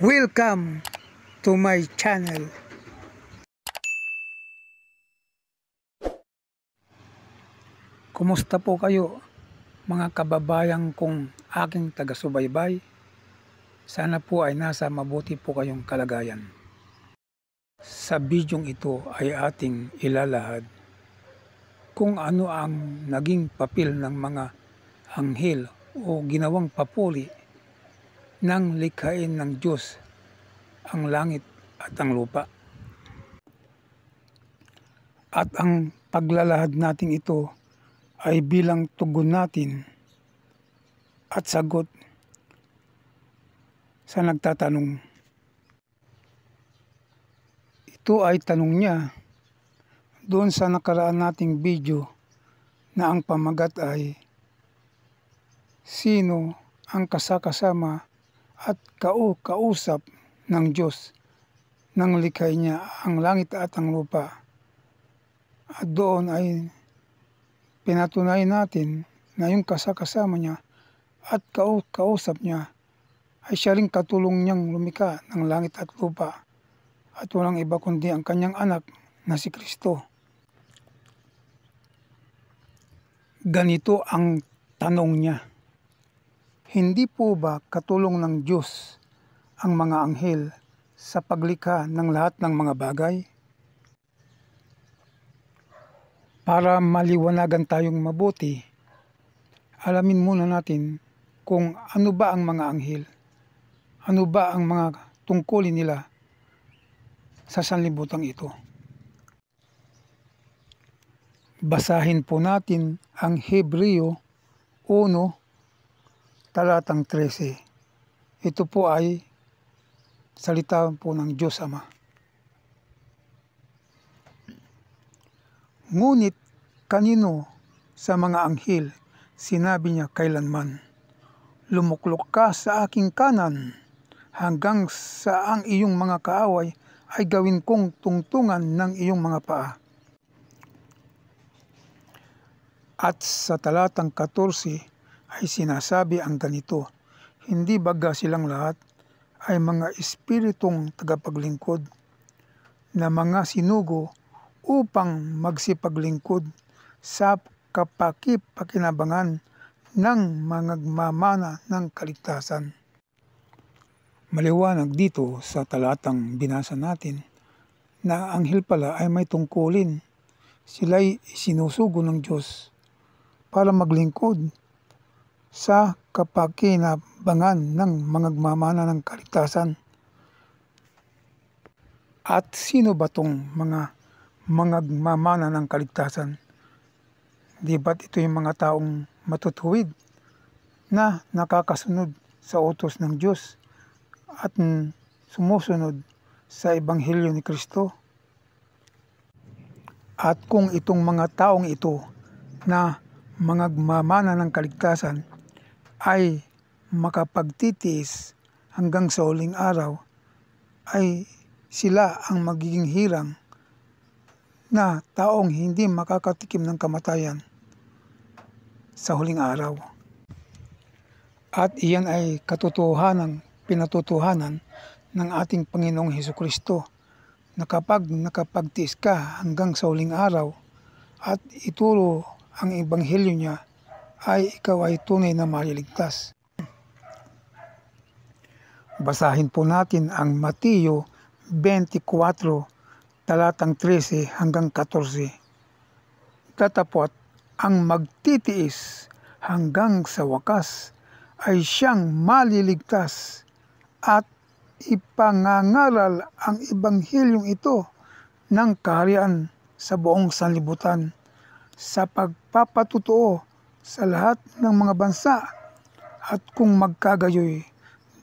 Welcome to my channel. Kumusta po kayo mga kababayan kong aking taga-subaybay? Sana po ay nasa mabuti po kayong kalagayan. Sa bidyong ito ay ating ilalahad kung ano ang naging papel ng mga anghel o ginawang papuri ng likhain ng Diyos ang langit at ang lupa. At ang paglalahad natin ito ay bilang tugon natin at sagot sa nagtatanong. Ito ay tanong niya doon sa nakaraan nating video na ang pamagat ay sino ang kasakasama at kausap ng Diyos nang likhay niya ang langit at ang lupa. At doon ay pinatunayan natin na yung kasakasama niya at kausap niya ay siya ring katulong niyang lumikha ng langit at lupa at walang iba kundi ang kanyang anak na si Kristo. Ganito ang tanong niya. Hindi po ba katulong ng Diyos ang mga anghel sa paglikha ng lahat ng mga bagay? Para maliwanagan tayong mabuti, alamin muna natin kung ano ba ang mga anghel, ano ba ang mga tungkulin nila sa sanlibutan ito. Basahin po natin ang Hebreo 1, talatang 13. Ito po ay salita po ng Diyos Ama. Ngunit kanino sa mga anghel sinabi niya kailanman, lumuklok ka sa aking kanan hanggang sa ang iyong mga kaaway ay gawin kong tungtungan ng iyong mga paa. At sa talatang 14 ay sinasabi ang ganito, hindi baga silang lahat ay mga espiritong tagapaglingkod na mga sinugo upang magsipaglingkod sa kapakinabangan ng mangagmamana ng kaligtasan. Maliwanag dito sa talatang binasa natin na anghel pala ay may tungkulin. Sila'y sinusugo ng Diyos para maglingkod sa kapakinabangan ng mangagmamana ng kaligtasan. At sino ba tong mga mangagmamana ng kaligtasan? Di ba't ito yung mga taong matutuwid na nakakasunod sa utos ng Diyos at sumusunod sa Ebanghelyo ni Kristo? At kung itong mga taong ito na mangagmamana ng kaligtasan ay makapagtitiis hanggang sa huling araw, ay sila ang magiging hirang na taong hindi makakatikim ng kamatayan sa huling araw. At iyan ay pinatutuhanan ng ating Panginoong Hesukristo na kapag nakapagtiis ka hanggang sa huling araw at ituro ang Ebanghelyo niya, ay ikaw ay tunay na maliligtas. Basahin po natin ang Mateo 24, talatang 13 hanggang 14. Tatapot, ang magtitiis hanggang sa wakas ay siyang maliligtas at ipangangaral ang Ebanghelyong ito ng kaharian sa buong sanlibutan sa pagpapatutuo sa lahat ng mga bansa, at kung magkagayoy,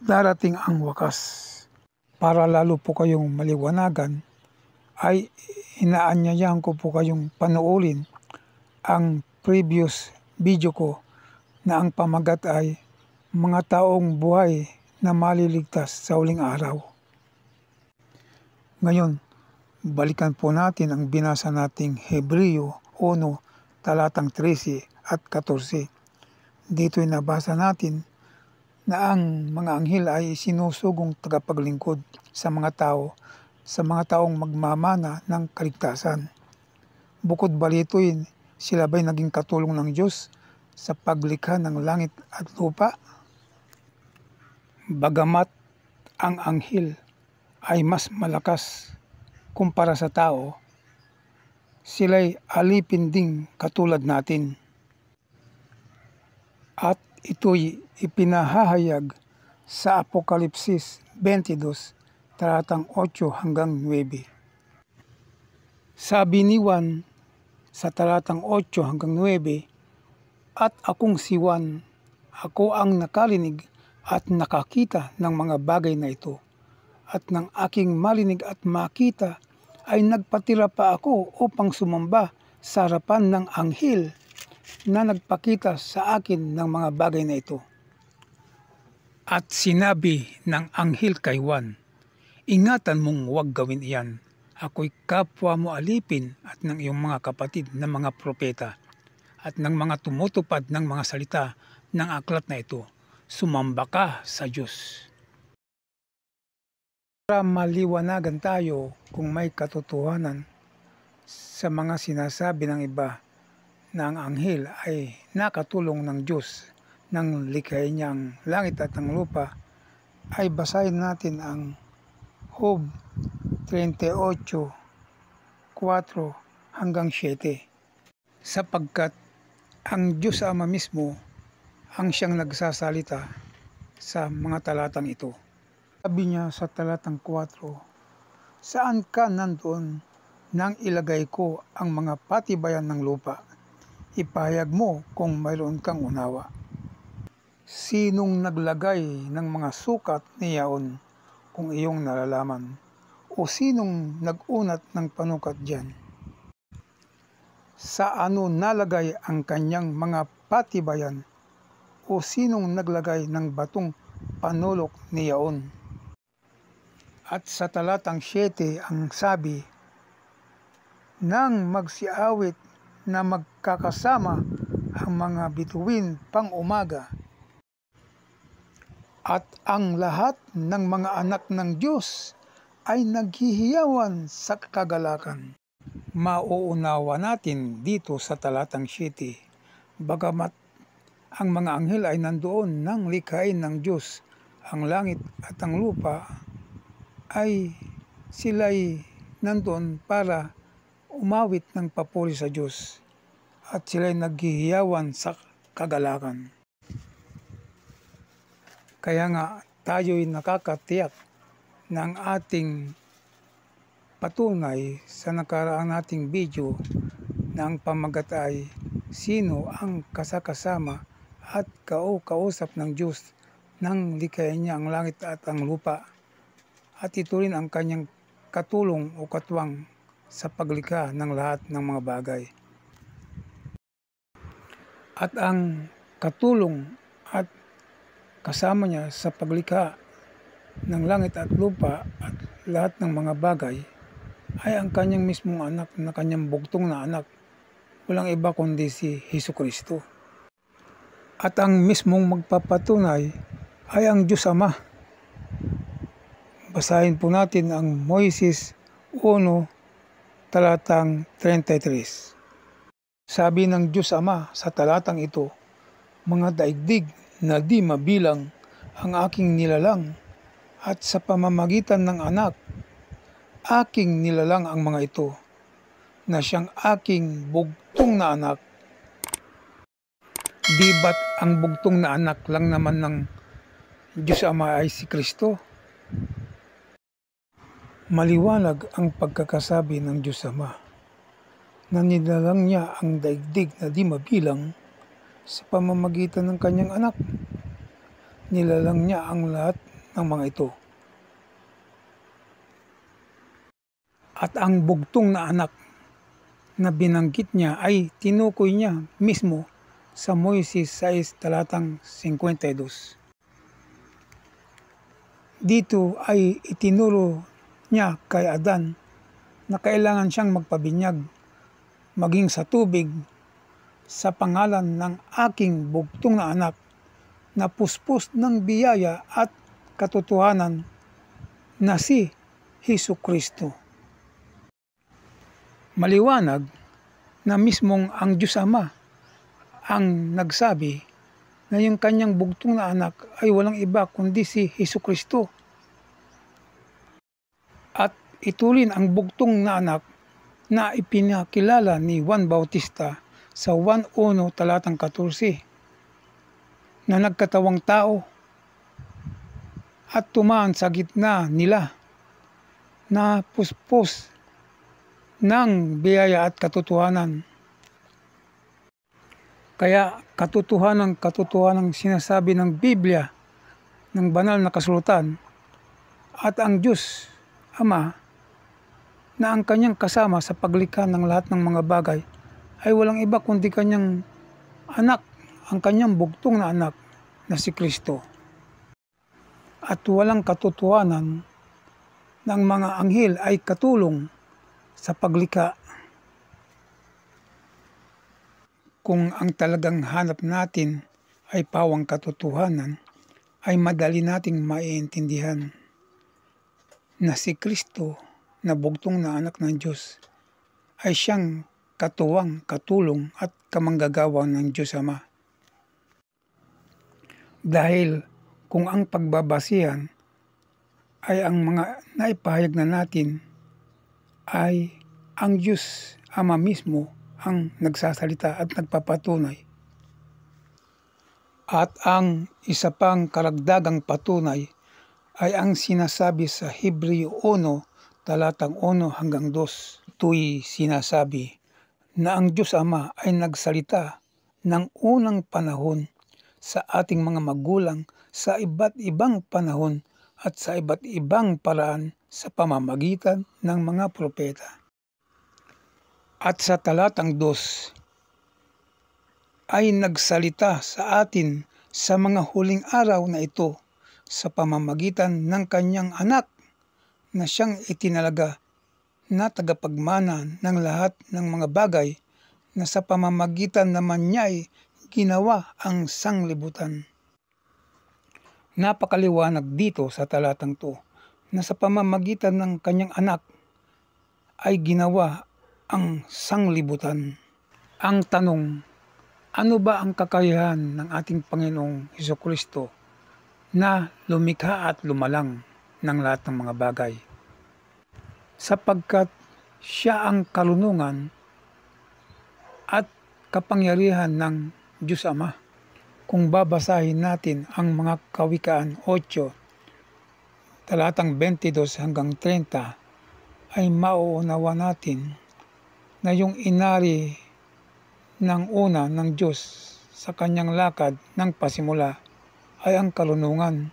darating ang wakas. Para lalo po kayong maliwanagan, ay inaanyayahan ko po kayong panoorin ang previous video ko na ang pamagat ay mga taong buhay na maliligtas sa huling araw. Ngayon, balikan po natin ang binasa nating Hebreo 1, talatang 13 at 14. Dito'y nabasa natin, na ang mga anghel ay sinusugong tagapaglingkod sa mga taong magmamana ng kaligtasan. Bukod ba rito'y sila ba'y naging katulong ng Diyos sa paglikha ng langit at lupa? Bagamat ang anghel ay mas malakas kumpara sa tao, sila'y alipin ding katulad natin. At ito'y ipinahahayag sa Apokalipsis 22, talatang 8 hanggang 9. Sabi ni Juan sa talatang 8 hanggang 9, "At akong si Juan, ako ang nakarinig at nakakita ng mga bagay na ito. At nang aking marinig at makita, ay nagpatira pa ako upang sumamba sa harapan ng anghel na nagpakita sa akin ng mga bagay na ito. At sinabi ng anghel kay Juan, 'Ingatan mong huwag gawin iyan. Ako'y kapwa mo alipin at ng iyong mga kapatid na mga propeta at ng mga tumutupad ng mga salita ng aklat na ito. Sumamba ka sa Diyos.'" Para maliwanagan tayo kung may katotohanan sa mga sinasabi ng iba na ang anghel ay nakatulong ng Diyos nang likhain niya ang langit at ang lupa, ay basahin natin ang Job 38:4 hanggang 7. Sapagkat ang Diyos Ama mismo ang siyang nagsasalita sa mga talatang ito. Sabi niya sa talatang 4, "Saan ka nandoon nang ilagay ko ang mga patibayan ng lupa? Ipahayag mo kung mayroon kang unawa. Sinong naglagay ng mga sukat niyaon kung iyong nalalaman? O sinong nag-unat ng panukat diyan? Sa ano nalagay ang kanyang mga patibayan? O sinong naglagay ng batong panulok niyaon?" At sa talatang 7 ang sabi, "Nang magsiawit na magkakasama ang mga bituin pang umaga, at ang lahat ng mga anak ng Diyos ay naghihiyawan sa kagalakan." Mauunawa natin dito sa talatang 7, bagamat ang mga anghel ay nandoon nang likhain ng Diyos ang langit at ang lupa, ay sila'y nandoon para umawit ng papuri sa Diyos at sila'y naghihiyawan sa kagalakan. Kaya nga tayo'y nakakatiyak ng ating patunay sa nakaraang nating video na ang pamagat ay sino ang kasakasama at kausap ng Diyos nang likhain niya ang langit at ang lupa. At ito rin ang kanyang katulong o katwang sa paglikha ng lahat ng mga bagay. At ang katulong at kasama niya sa paglikha ng langit at lupa at lahat ng mga bagay ay ang kanyang mismong anak na kanyang bugtong na anak. Walang iba kundi si Hesukristo. At ang mismong magpapatunay ay ang Diyos Ama. Basahin po natin ang Moises 1, talatang 33. Sabi ng Diyos Ama sa talatang ito, "Mga daigdig na di mabilang ang aking nilalang, at sa pamamagitan ng anak, aking nilalang ang mga ito, na siyang aking bugtong na anak." Di ba't ang bugtong na anak lang naman ng Diyos Ama ay si Kristo? Maliwanag ang pagkakasabi ng Diyos Ama na nilalang niya ang daigdig na di mabilang sa pamamagitan ng kanyang anak. Nilalang niya ang lahat ng mga ito. At ang bugtong na anak na binanggit niya ay tinukoy niya mismo sa Moises 6, talatang 52. Dito ay itinuro niya kay Adan na kailangan siyang magpabinyag maging sa tubig sa pangalan ng aking bugtong na anak na puspos ng biyaya at katotohanan na si Hesukristo. Maliwanag na mismong ang Diyos Ama ang nagsabi na yung kanyang bugtong na anak ay walang iba kundi si Hesukristo. At ito rin ang bugtong na anak na ipinakilala ni Juan Bautista sa 1:1 talatang 14 na nagkatawang tao at tumaan sa gitna nila na puspos ng biyaya at katotohanan. Kaya katotohanan sinasabi ng Biblia, ng banal na kasulatan, at ang Diyos Ama na ang kanyang kasama sa paglikha ng lahat ng mga bagay ay walang iba kundi kanyang anak, ang kanyang bugtong na anak na si Kristo. At walang katotohanan ng mga anghel ay katulong sa paglikha. Kung ang talagang hanap natin ay pawang katotohanan, ay madali nating maiintindihan na si Kristo na bugtong na anak ng Diyos ay siyang katuwang, katulong at kamanggagawa ng Diyos Ama. Dahil kung ang pagbabasihan ay ang mga naipahayag na natin ay ang Diyos Ama mismo ang nagsasalita at nagpapatunay. At ang isa pang karagdagang patunay ay ang sinasabi sa Hebreo 1 talatang 1 hanggang 2. Ito'y sinasabi na ang Diyos Ama ay nagsalita ng unang panahon sa ating mga magulang sa iba't ibang panahon at sa iba't ibang paraan sa pamamagitan ng mga propeta. At sa talatang 2 ay nagsalita sa atin sa mga huling araw na ito sa pamamagitan ng kanyang anak na siyang itinalaga na tagapagmana ng lahat ng mga bagay na sa pamamagitan naman niya ay ginawa ang sanglibutan. Napakaliwanag dito sa talatang 2 na sa pamamagitan ng kanyang anak ay ginawa ang sanglibutan. Ang tanong, ano ba ang kakayahan ng ating Panginoong Hesukristo na lumikha at lumalang ng lahat ng mga bagay? Sapagkat siya ang karunungan at kapangyarihan ng Diyos Ama. Kung babasahin natin ang mga Kawikaan 8, talatang 22 hanggang 30, ay mauunawa natin na yung inari ng una ng Diyos sa kanyang lakad ng pasimula ay ang karunungan.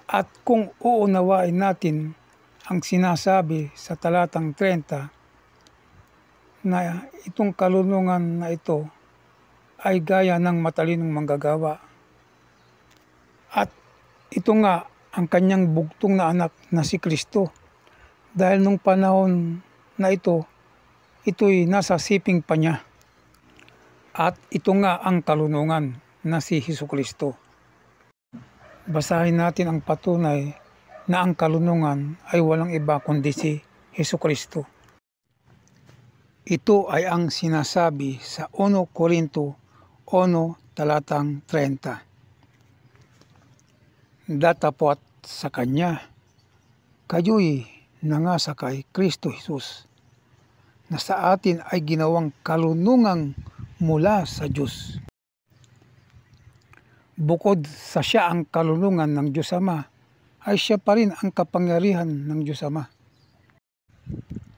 At kung uunawain natin ang sinasabi sa talatang 30 na itong karunungan na ito ay gaya ng matalinong manggagawa. At ito nga ang kanyang bugtong na anak na si Kristo. Dahil nung panahon na ito'y nasa siping pa niya. At ito nga ang karunungan na si Hesukristo. Basahin natin ang patunay na ang karunungan ay walang iba kundi si Hesukristo. Ito ay ang sinasabi sa 1 Korinto 1 talatang 30. Datapwat sa Kanya, kayo'y nangasa kay Kristo Jesus, na sa atin ay ginawang karunungang mula sa Diyos. Bukod sa siya ang karunungan ng Diyos Ama, ay siya pa rin ang kapangyarihan ng Diyos Ama.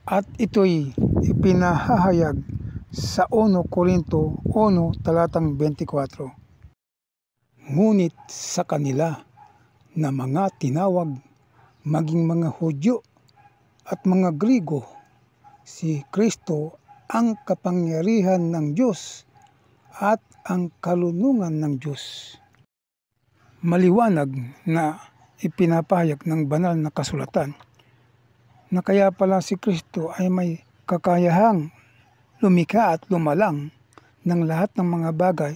At ito'y ipinahahayag sa 1 Korinto 1 talatang 24. Ngunit sa kanila na mga tinawag, maging mga Hudyo at mga Grigo, si Kristo ang kapangyarihan ng Diyos at ang karunungan ng Diyos. Maliwanag na ipinapahayag ng banal na kasulatan na kaya pala si Kristo ay may kakayahang lumikha at lumalang ng lahat ng mga bagay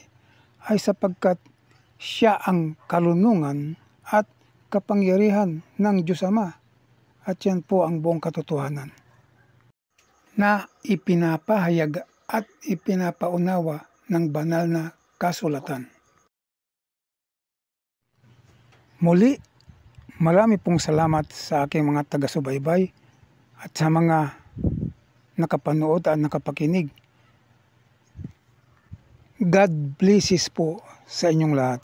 ay sapagkat siya ang karunungan at kapangyarihan ng Diyos Ama. At yan po ang buong katotohanan na ipinapahayag at ipinapaunawa ng banal na kasulatan. Muli, marami pong salamat sa aking mga taga-subaybay at sa mga nakapanood at nakapakinig. God blesses po sa inyong lahat.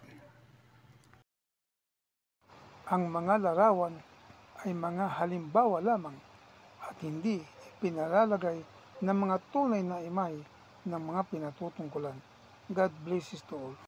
Ang mga larawan ay mga halimbawa lamang at hindi pinalalagay ng mga tunay na imahe ng mga pinatutungkulan. God blesses to all.